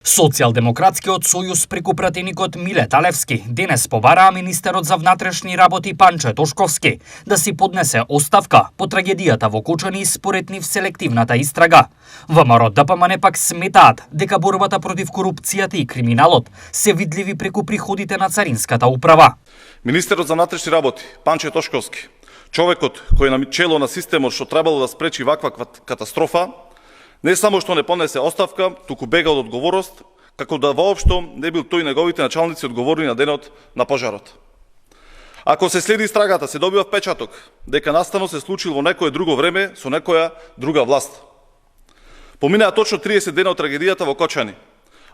Социјалдемократскиот сојуз преку пратеникот Миле Талевски денес побараа министерот за внатрешни работи Панче Тошковски да си поднесе оставка по трагедијата во Кочани според нив селективната истрага. ВМРО ДПМН пак сметаат дека борбата против корупцијата и криминалот се видливи преку приходите на царинската управа. Министерот за внатрешни работи Панче Тошковски, човекот кој е на чело на системот што требало да спречи ваква катастрофа, не само што не понесе оставка, туку бега од одговорност, како да воопшто не бил тој неговите началници одговорни на денот на пожарот. Ако се следи истрагата, се добива впечаток дека настанот се случил во некое друго време со некоја друга власт. Поминаа точно 30 дена од трагедијата во Кочани,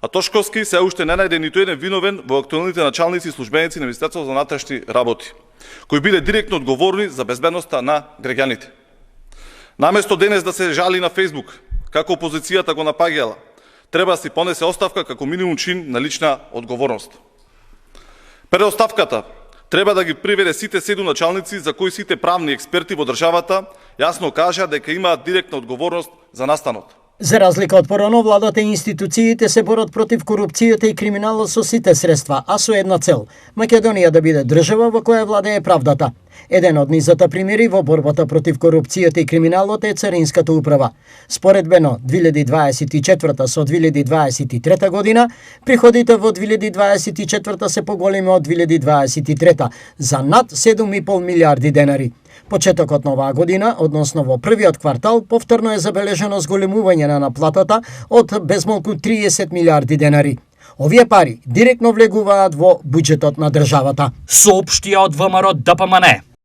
а Тошковски се уште не најде ниту еден виновен во актуелните началници и службеници на Министерството за внатрешни работи, кои биле директно одговорни за безбедноста на граѓаните. Наместо денес да се жали на Фејсбук како опозицијата го напаѓала, треба да си понесе оставка како минимум чин на лична одговорност. Пред оставката треба да ги приведе сите 7 началници за кои сите правни експерти во државата јасно кажа дека имаат директна одговорност за настанот. За разлика од порано, владата и институциите се борат против корупцијата и криминалот со сите средства, а со една цел – Македонија да биде држава во која владее правдата. Еден од низата примери во борбата против корупцијата и криминалот е царинската управа. Споредбено 2024 со 2023 година, приходите во 2024 се поголеми од 2023 за над 7,5 милиарди денари. Почетокот на оваа година, односно во првиот квартал, повторно е забележено зголемување на наплатата од безмалку 30 милиарди денари. Овие пари директно влегуваат во буџетот на државата. Соопштија од ВМРО ДПМН.